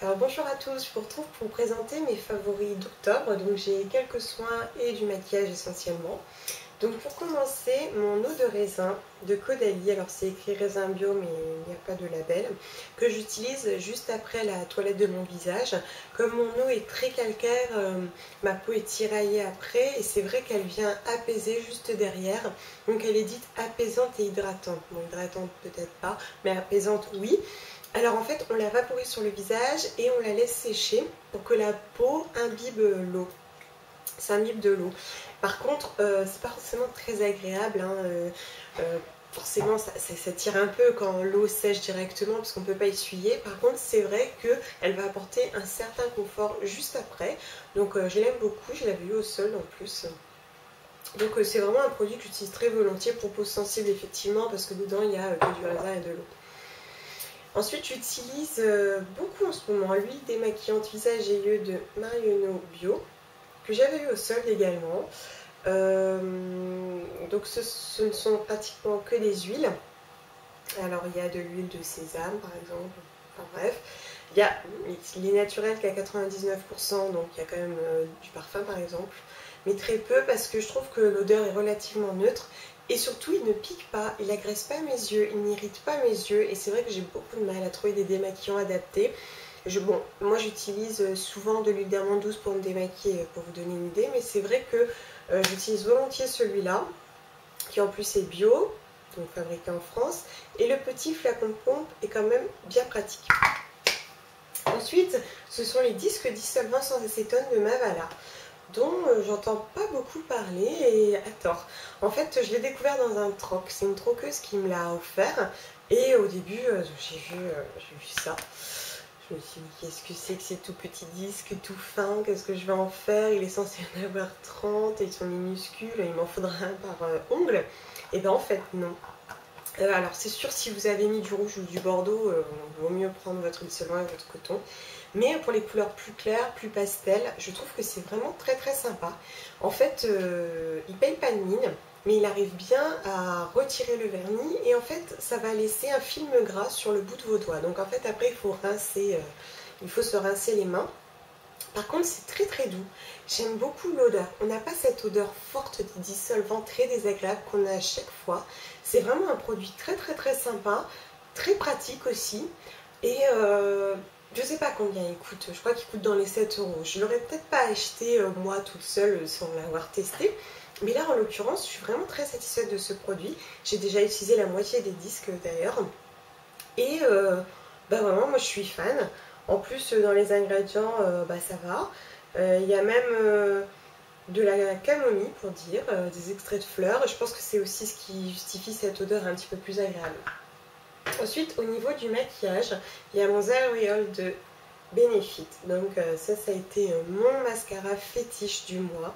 Alors bonjour à tous, je vous retrouve pour vous présenter mes favoris d'octobre. Donc j'ai quelques soins et du maquillage essentiellement. Donc pour commencer, mon eau de raisin de Caudalie, alors c'est écrit raisin bio mais il n'y a pas de label, que j'utilise juste après la toilette de mon visage. Comme mon eau est très calcaire, ma peau est tiraillée après et c'est vrai qu'elle vient apaiser juste derrière. Donc elle est dite apaisante et hydratante. Bon, hydratante peut-être pas, mais apaisante oui. Alors en fait on la vaporise sur le visage et on la laisse sécher pour que la peau imbibe l'eau. Ça imbibe de l'eau. Par contre c'est pas forcément très agréable, hein, forcément ça tire un peu quand l'eau sèche directement parce qu'on ne peut pas essuyer. Par contre c'est vrai qu'elle va apporter un certain confort juste après. Donc je l'aime beaucoup, je l'avais eu au sol en plus. Donc c'est vraiment un produit que j'utilise très volontiers pour peau sensible effectivement parce que dedans il y a que du raisin et de l'eau. Ensuite, j'utilise beaucoup en ce moment l'huile démaquillante visage et yeux de Marionneau Bio, que j'avais eu au solde également. Donc ce ne sont pratiquement que des huiles. Alors il y a de l'huile de sésame par exemple, enfin bref. Il est naturel qu'à 99%, donc il y a quand même du parfum par exemple. Mais très peu parce que je trouve que l'odeur est relativement neutre. Et surtout, il ne pique pas, il n'agresse pas mes yeux, il n'irrite pas mes yeux. Et c'est vrai que j'ai beaucoup de mal à trouver des démaquillants adaptés. Moi j'utilise souvent de l'huile d'amande douce pour me démaquiller, pour vous donner une idée. Mais c'est vrai que j'utilise volontiers celui-là, qui en plus est bio, donc fabriqué en France. Et le petit flacon pompe est quand même bien pratique. Ensuite, ce sont les disques dissolvants sans acétone de Mavala, dont j'entends pas beaucoup parler et à tort. En fait, je l'ai découvert dans un troc. C'est une troqueuse qui me l'a offert. Et au début, j'ai vu ça. Je me suis dit, qu'est-ce que c'est que ces tout petits disques, tout fins? Qu'est-ce que je vais en faire? Il est censé y en avoir 30 et ils sont minuscules. Il m'en faudra un par ongle. Et bien en fait, non. Alors c'est sûr, si vous avez mis du rouge ou du bordeaux, il vaut mieux prendre votre dissolvant et votre coton. Mais pour les couleurs plus claires, plus pastel, je trouve que c'est vraiment très très sympa. En fait, il paye pas de mine, mais il arrive bien à retirer le vernis. Et en fait, ça va laisser un film gras sur le bout de vos doigts. Donc en fait, après, il faut se rincer les mains. Par contre, c'est très très doux. J'aime beaucoup l'odeur. On n'a pas cette odeur forte des dissolvants très désagréable qu'on a à chaque fois. C'est vraiment un produit très très très sympa, très pratique aussi. Et je sais pas combien il coûte. Je crois qu'il coûte dans les 7 euros. Je l'aurais peut-être pas acheté moi toute seule sans l'avoir testé. Mais là, en l'occurrence, je suis vraiment très satisfaite de ce produit. J'ai déjà utilisé la moitié des disques d'ailleurs. Et vraiment, moi je suis fan. En plus, dans les ingrédients, ça va. Il y a même de la camomille, pour dire, des extraits de fleurs. Je pense que c'est aussi ce qui justifie cette odeur un petit peu plus agréable. Ensuite, au niveau du maquillage, il y a mon Zaloriol de Benefit. Donc ça a été mon mascara fétiche du mois.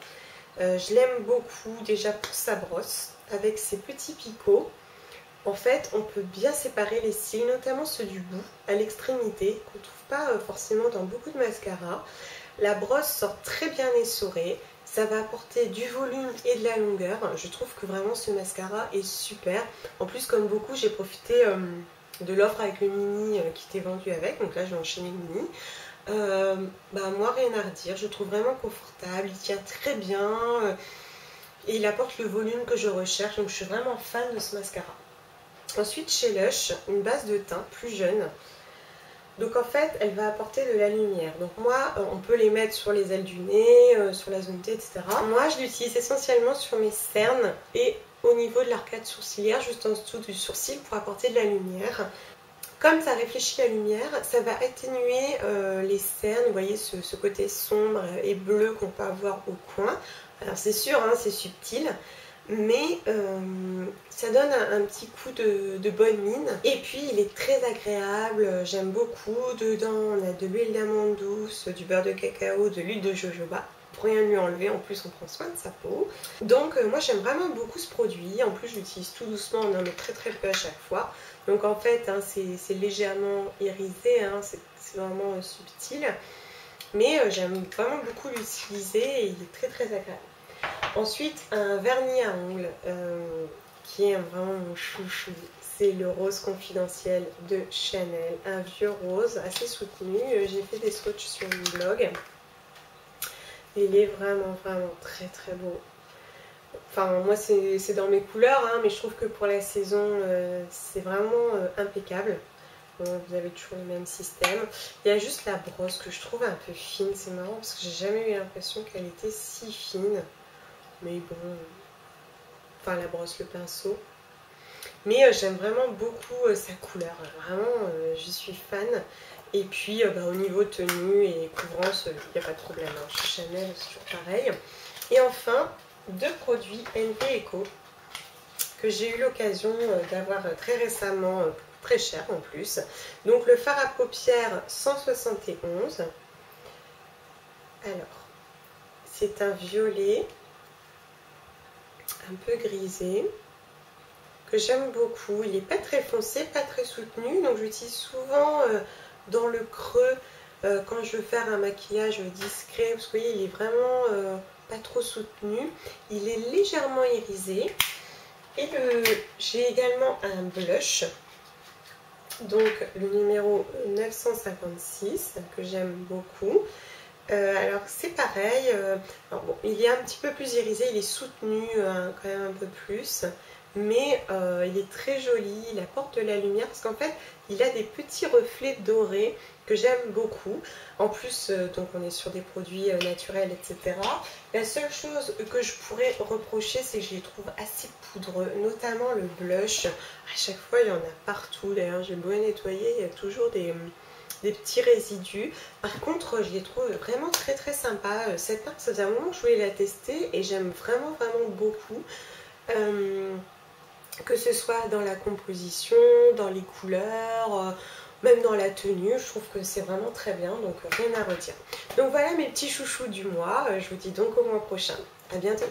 Je l'aime beaucoup déjà pour sa brosse, avec ses petits picots. En fait, on peut bien séparer les cils, notamment ceux du bout, à l'extrémité, qu'on ne trouve pas forcément dans beaucoup de mascaras. La brosse sort très bien essorée, ça va apporter du volume et de la longueur. Je trouve que vraiment ce mascara est super. En plus, comme beaucoup, j'ai profité de l'offre avec le mini qui était vendu avec, donc là j'ai enchaîné le mini. Moi, rien à redire, je trouve vraiment confortable, il tient très bien et il apporte le volume que je recherche, donc je suis vraiment fan de ce mascara. Ensuite, chez Lush, une base de teint plus jeune. Donc en fait, elle va apporter de la lumière. Donc moi, on peut les mettre sur les ailes du nez, sur la zone T, etc. Moi, je l'utilise essentiellement sur mes cernes et au niveau de l'arcade sourcilière, juste en dessous du sourcil pour apporter de la lumière. Comme ça réfléchit la lumière, ça va atténuer les cernes, vous voyez ce côté sombre et bleu qu'on peut avoir au coin. Alors c'est sûr, hein, c'est subtil, mais ça donne un petit coup de bonne mine. Et puis il est très agréable, j'aime beaucoup. Dedans on a de l'huile d'amande douce, du beurre de cacao, de l'huile de jojoba. Pour rien lui enlever, en plus on prend soin de sa peau. Donc moi j'aime vraiment beaucoup ce produit. En plus je l'utilise tout doucement, on en met très très peu à chaque fois. Donc en fait hein, c'est légèrement irisé, hein, c'est vraiment subtil. Mais j'aime vraiment beaucoup l'utiliser et il est très très agréable. Ensuite, un vernis à ongles qui est vraiment mon chouchou. c'est le rose confidentiel de Chanel, un vieux rose assez soutenu. J'ai fait des swatchs sur mon blog. Il est vraiment très très beau. Enfin, moi c'est dans mes couleurs, hein, mais je trouve que pour la saison, c'est vraiment impeccable. Bon, vous avez toujours le même système. Il y a juste la brosse que je trouve un peu fine. C'est marrant parce que j'ai jamais eu l'impression qu'elle était si fine. Mais bon, enfin la brosse, le pinceau. Mais j'aime vraiment beaucoup sa couleur. Vraiment, je suis fan. Et puis au niveau tenue et couvrance, il n'y a pas de problème. Hein. Chez Chanel, c'est toujours pareil. Et enfin, deux produits NP Eco que j'ai eu l'occasion d'avoir très récemment, très cher en plus. Donc le fard à paupières 171. Alors, c'est un violet un peu grisé que j'aime beaucoup. Il n'est pas très foncé, pas très soutenu, donc j'utilise souvent dans le creux quand je veux faire un maquillage discret, parce que vous voyez, il est vraiment pas trop soutenu. Il est légèrement irisé. Et j'ai également un blush, donc le numéro 956 que j'aime beaucoup. Alors c'est pareil, alors bon, il est un petit peu plus irisé, il est soutenu quand même un peu plus, mais il est très joli, il apporte de la lumière parce qu'en fait il a des petits reflets dorés que j'aime beaucoup. En plus, donc on est sur des produits naturels, etc. La seule chose que je pourrais reprocher, c'est que je les trouve assez poudreux, notamment le blush. À chaque fois il y en a partout, d'ailleurs j'ai beau nettoyer, il y a toujours des petits résidus. Par contre, je les trouve vraiment très très sympa. Cette marque, ça faisait un moment que je voulais la tester et j'aime vraiment beaucoup. Que ce soit dans la composition, dans les couleurs, même dans la tenue, je trouve que c'est vraiment très bien, donc rien à redire. Donc voilà mes petits chouchous du mois. Je vous dis donc au mois prochain. À bientôt.